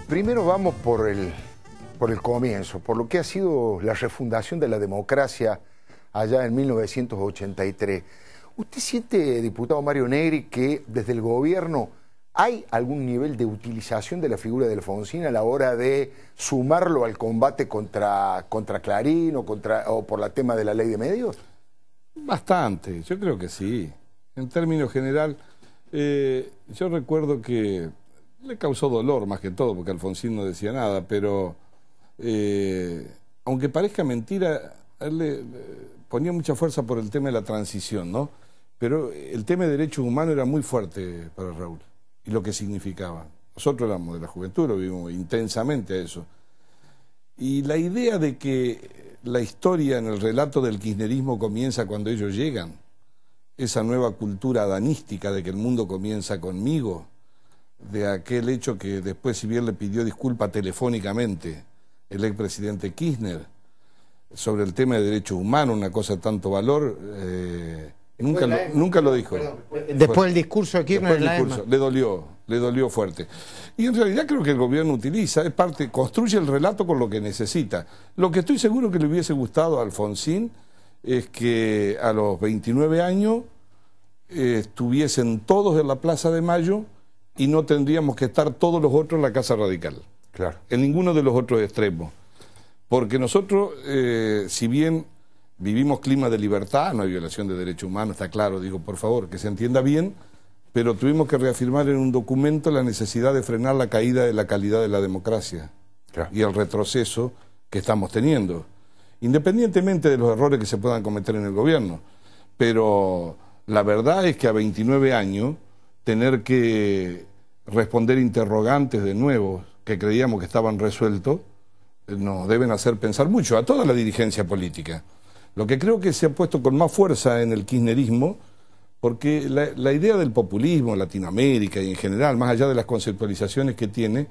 Primero vamos por el comienzo, por lo que ha sido la refundación de la democracia allá en 1983. ¿Usted siente, diputado Mario Negri, que desde el gobierno hay algún nivel de utilización de la figura de Alfonsín a la hora de sumarlo al combate contra Clarín o por el tema de la ley de medios? Bastante, yo creo que sí. En términos general, yo recuerdo que le causó dolor más que todo, porque Alfonsín no decía nada, pero aunque parezca mentira, él le ponía mucha fuerza por el tema de la transición, ¿no? Pero el tema de derechos humanos era muy fuerte para Raúl, y lo que significaba. Nosotros éramos de la juventud, lo vivimos intensamente a eso. Y la idea de que la historia en el relato del kirchnerismo comienza cuando ellos llegan, esa nueva cultura adanística de que el mundo comienza conmigo, de aquel hecho que después, si bien le pidió disculpa telefónicamente el expresidente Kirchner sobre el tema de derechos humanos, una cosa de tanto valor, nunca lo dijo. Después del discurso de Kirchner en la EMA. Le dolió fuerte. Y en realidad creo que el gobierno utiliza, es parte, construye el relato con lo que necesita. Lo que estoy seguro que le hubiese gustado a Alfonsín es que a los 29 años estuviesen todos en la Plaza de Mayo y no tendríamos que estar todos los otros en la Casa Radical. Claro. En ninguno de los otros extremos. Porque nosotros, si bien vivimos clima de libertad, no hay violación de derechos humanos, está claro, digo, por favor, que se entienda bien, pero tuvimos que reafirmar en un documento la necesidad de frenar la caída de la calidad de la democracia, claro, y el retroceso que estamos teniendo, independientemente de los errores que se puedan cometer en el gobierno. Pero la verdad es que a 29 años, tener que responder interrogantes de nuevo que creíamos que estaban resueltos, nos deben hacer pensar mucho a toda la dirigencia política. Lo que creo que se ha puesto con más fuerza en el kirchnerismo, porque la idea del populismo en Latinoamérica y en general, más allá de las conceptualizaciones que tiene,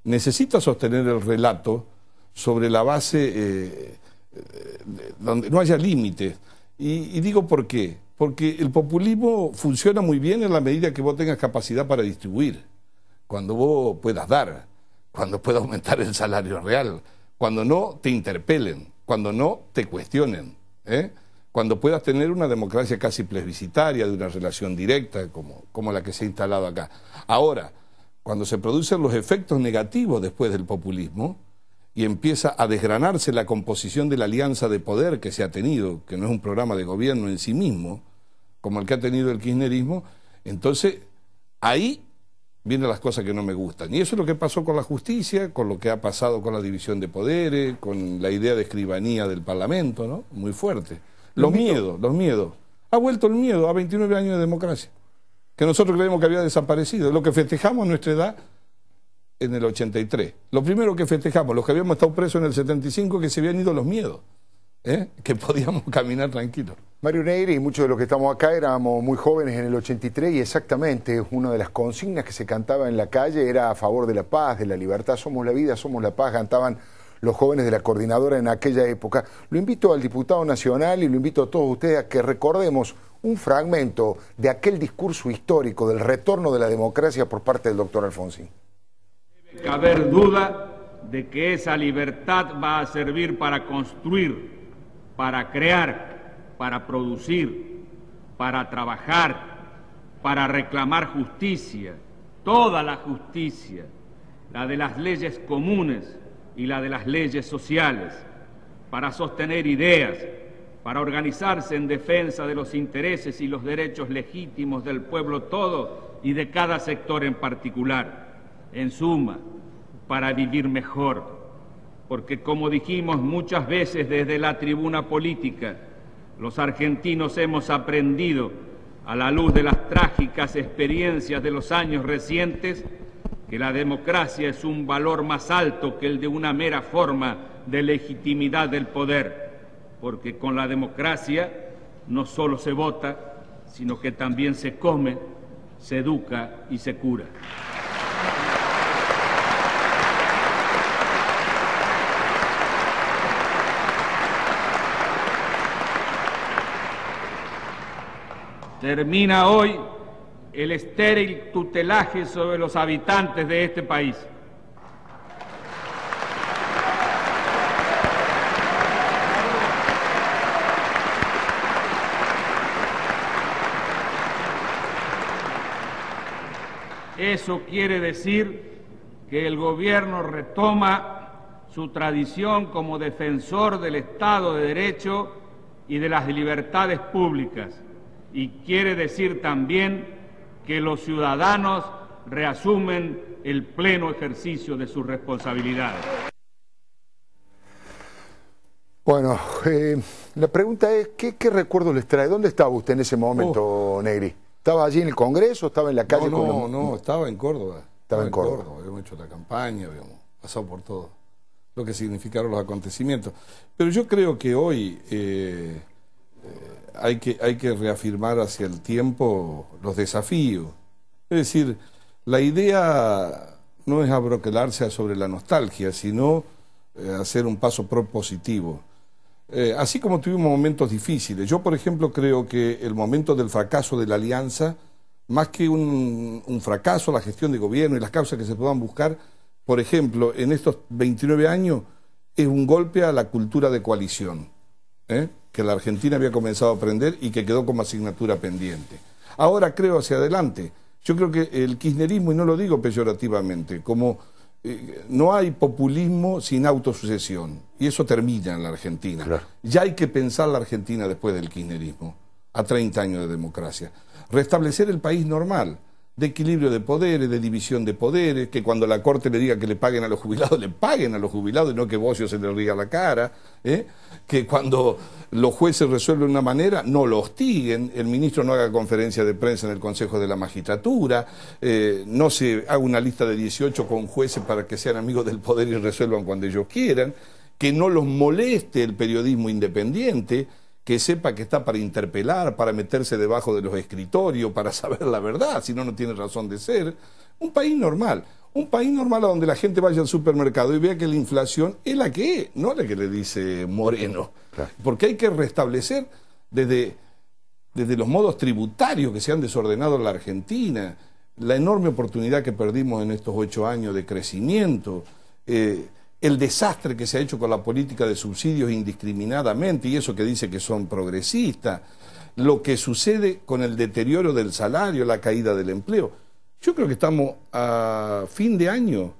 necesita sostener el relato sobre la base donde no haya límites. Y digo por qué. Porque el populismo funciona muy bien en la medida que vos tengas capacidad para distribuir, cuando vos puedas dar, cuando puedas aumentar el salario real, cuando no te interpelen, cuando no te cuestionen, cuando puedas tener una democracia casi plebiscitaria, de una relación directa como la que se ha instalado acá. Ahora, cuando se producen los efectos negativos después del populismo y empieza a desgranarse la composición de la alianza de poder que se ha tenido, que no es un programa de gobierno en sí mismo, como el que ha tenido el kirchnerismo, entonces ahí vienen las cosas que no me gustan. Y eso es lo que pasó con la justicia, con lo que ha pasado con la división de poderes, con la idea de escribanía del Parlamento, ¿no? Muy fuerte. Los miedos. Ha vuelto el miedo a 29 años de democracia, que nosotros creemos que había desaparecido. Lo que festejamos a nuestra edad en el 83. Lo primero que festejamos, los que habíamos estado presos en el 75, que se habían ido los miedos, que podíamos caminar tranquilos. Mario Negri y muchos de los que estamos acá éramos muy jóvenes en el 83 y exactamente una de las consignas que se cantaba en la calle era a favor de la paz, de la libertad. Somos la vida, somos la paz, cantaban los jóvenes de la coordinadora en aquella época. Lo invito al diputado nacional y lo invito a todos ustedes a que recordemos un fragmento de aquel discurso histórico del retorno de la democracia por parte del doctor Alfonsín. No debe haber duda de que esa libertad va a servir para construir, para crear, para producir, para trabajar, para reclamar justicia, toda la justicia, la de las leyes comunes y la de las leyes sociales, para sostener ideas, para organizarse en defensa de los intereses y los derechos legítimos del pueblo todo y de cada sector en particular. En suma, para vivir mejor, porque como dijimos muchas veces desde la tribuna política, los argentinos hemos aprendido, a la luz de las trágicas experiencias de los años recientes, que la democracia es un valor más alto que el de una mera forma de legitimidad del poder, porque con la democracia no solo se vota, sino que también se come, se educa y se cura. Termina hoy el estéril tutelaje sobre los habitantes de este país. Eso quiere decir que el gobierno retoma su tradición como defensor del Estado de Derecho y de las libertades públicas. Y quiere decir también que los ciudadanos reasumen el pleno ejercicio de sus responsabilidades. Bueno, la pregunta es, ¿qué recuerdos les trae? ¿Dónde estaba usted en ese momento, Negri? ¿Estaba allí en el Congreso? ¿Estaba en la calle? No, estaba en Córdoba. Estaba en Córdoba. Habíamos hecho la campaña, habíamos pasado por todo lo que significaron los acontecimientos. Pero yo creo que hoy hay que reafirmar hacia el tiempo los desafíos. Es decir, la idea no es abroquelarse sobre la nostalgia, sino hacer un paso propositivo. Así como tuvimos momentos difíciles. Yo, por ejemplo, creo que el momento del fracaso de la alianza, más que un fracaso, la gestión de gobierno y las causas que se puedan buscar, por ejemplo, en estos 29 años, es un golpe a la cultura de coalición, que la Argentina había comenzado a aprender y que quedó como asignatura pendiente. Ahora creo hacia adelante. Yo creo que el kirchnerismo, y no lo digo peyorativamente, como no hay populismo sin autosucesión, y eso termina en la Argentina. Claro. Ya hay que pensar la Argentina después del kirchnerismo, a 30 años de democracia. Restablecer el país normal, de equilibrio de poderes, de división de poderes, que cuando la Corte le diga que le paguen a los jubilados, le paguen a los jubilados y no que Bocio se le ría la cara, que cuando los jueces resuelven de una manera, no lo hostiguen, el ministro no haga conferencia de prensa en el Consejo de la Magistratura, no se haga una lista de 18 con jueces para que sean amigos del poder y resuelvan cuando ellos quieran, que no los moleste el periodismo independiente, que sepa que está para interpelar, para meterse debajo de los escritorios, para saber la verdad, si no, no tiene razón de ser. Un país normal a donde la gente vaya al supermercado y vea que la inflación es la que es, no la que le dice Moreno. Claro. Porque hay que restablecer desde los modos tributarios que se han desordenado en la Argentina, la enorme oportunidad que perdimos en estos 8 años de crecimiento, el desastre que se ha hecho con la política de subsidios indiscriminadamente, y eso que dice que son progresistas, lo que sucede con el deterioro del salario, la caída del empleo. Yo creo que estamos a fin de año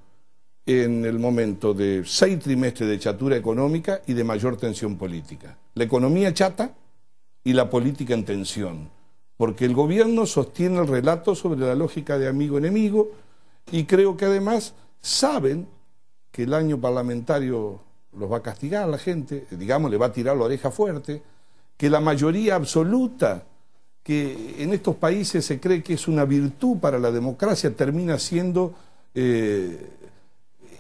en el momento de 6 trimestres de chatura económica y de mayor tensión política. La economía chata y la política en tensión, porque el gobierno sostiene el relato sobre la lógica de amigo-enemigo, y creo que además saben que el año parlamentario los va a castigar a la gente, digamos, le va a tirar la oreja fuerte, que la mayoría absoluta, que en estos países se cree que es una virtud para la democracia, termina siendo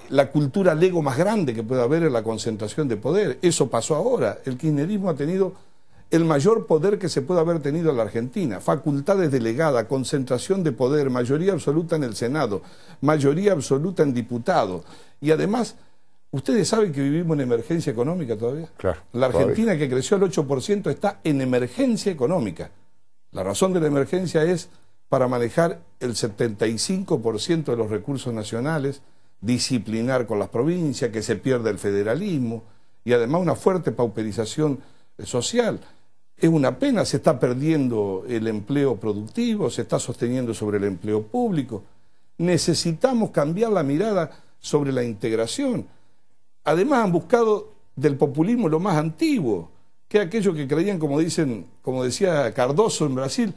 la cultura lego más grande que puede haber en la concentración de poder. Eso pasó ahora. El kirchnerismo ha tenido el mayor poder que se puede haber tenido en la Argentina, facultades delegadas, concentración de poder, mayoría absoluta en el Senado, mayoría absoluta en diputados, y además, ustedes saben que vivimos en emergencia económica todavía. Claro, la Argentina, todavía, que creció al 8%, está en emergencia económica. La razón de la emergencia es para manejar el 75% de los recursos nacionales, disciplinar con las provincias, que se pierda el federalismo, y además una fuerte pauperización social. Es una pena, se está perdiendo el empleo productivo, se está sosteniendo sobre el empleo público. Necesitamos cambiar la mirada sobre la integración. Además han buscado del populismo lo más antiguo, que aquellos que creían, como decía Cardoso en Brasil,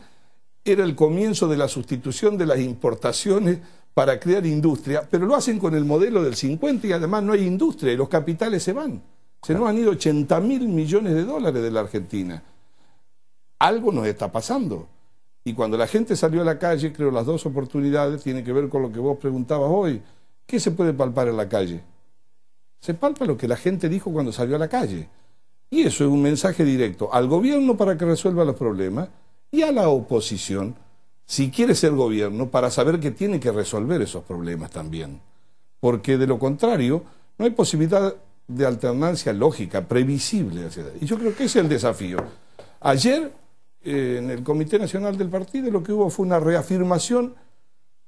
era el comienzo de la sustitución de las importaciones para crear industria, pero lo hacen con el modelo del 50 y además no hay industria y los capitales se van. Se nos han ido 80.000 millones de dólares de la Argentina. Algo nos está pasando. Y cuando la gente salió a la calle, creo las dos oportunidades tienen que ver con lo que vos preguntabas hoy. ¿Qué se puede palpar en la calle? Se palpa lo que la gente dijo cuando salió a la calle. Y eso es un mensaje directo al gobierno para que resuelva los problemas y a la oposición, si quiere ser gobierno, para saber que tiene que resolver esos problemas también. Porque de lo contrario, no hay posibilidad de alternancia lógica, previsible. Y yo creo que ese es el desafío. Ayer, en el Comité Nacional del Partido, lo que hubo fue una reafirmación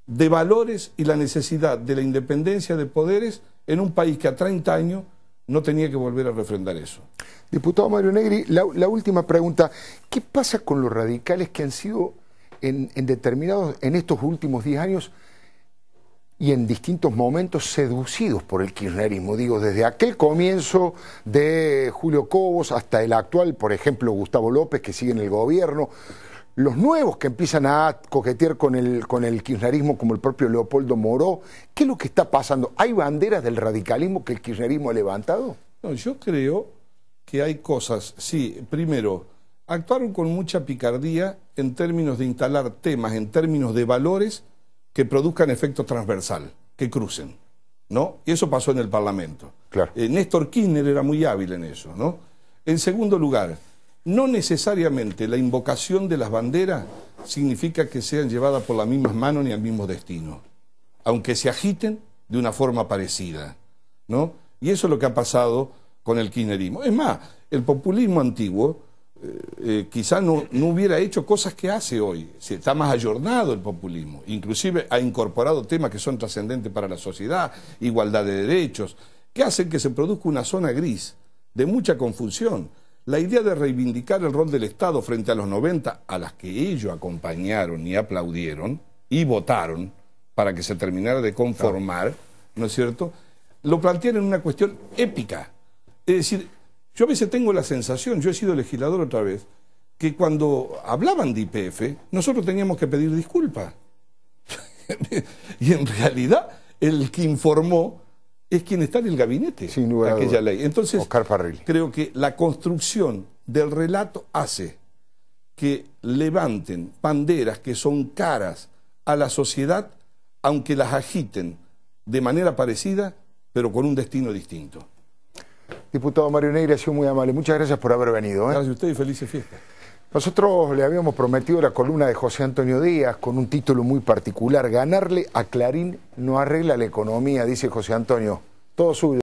de valores y la necesidad de la independencia de poderes en un país que a 30 años no tenía que volver a refrendar eso. Diputado Mario Negri, la última pregunta. ¿Qué pasa con los radicales que han sido en estos últimos 10 años y en distintos momentos seducidos por el kirchnerismo. Digo, desde aquel comienzo de Julio Cobos hasta el actual, por ejemplo, Gustavo López, que sigue en el gobierno, los nuevos que empiezan a coquetear con el kirchnerismo, como el propio Leopoldo Moró. ¿Qué es lo que está pasando? ¿Hay banderas del radicalismo que el kirchnerismo ha levantado? No, yo creo que hay cosas, sí, primero, actuaron con mucha picardía en términos de instalar temas, en términos de valores que produzcan efecto transversal, que crucen, ¿no? Y eso pasó en el Parlamento. Claro. Néstor Kirchner era muy hábil en eso, ¿no? En segundo lugar, no necesariamente la invocación de las banderas significa que sean llevadas por las mismas manos ni al mismo destino, aunque se agiten de una forma parecida, ¿no? Y eso es lo que ha pasado con el kirchnerismo. Es más, el populismo antiguo quizá no hubiera hecho cosas que hace hoy. Está más ayornado el populismo, inclusive ha incorporado temas que son trascendentes para la sociedad, igualdad de derechos, que hacen que se produzca una zona gris de mucha confusión. La idea de reivindicar el rol del Estado frente a los 90, a las que ellos acompañaron y aplaudieron y votaron para que se terminara de conformar, ¿no es cierto?, lo plantearon en una cuestión épica. Es decir, yo a veces tengo la sensación, yo he sido legislador otra vez, que cuando hablaban de YPF, nosotros teníamos que pedir disculpas. Y en realidad, el que informó es quien está en el gabinete de aquella ley. Entonces, Oscar Farrelly. Creo que la construcción del relato hace que levanten banderas que son caras a la sociedad, aunque las agiten de manera parecida, pero con un destino distinto. Diputado Mario Negri, ha sido muy amable. Muchas gracias por haber venido. Gracias a usted y felices fiestas. Nosotros le habíamos prometido la columna de José Antonio Díaz con un título muy particular: ganarle a Clarín no arregla la economía, dice José Antonio. Todo suyo.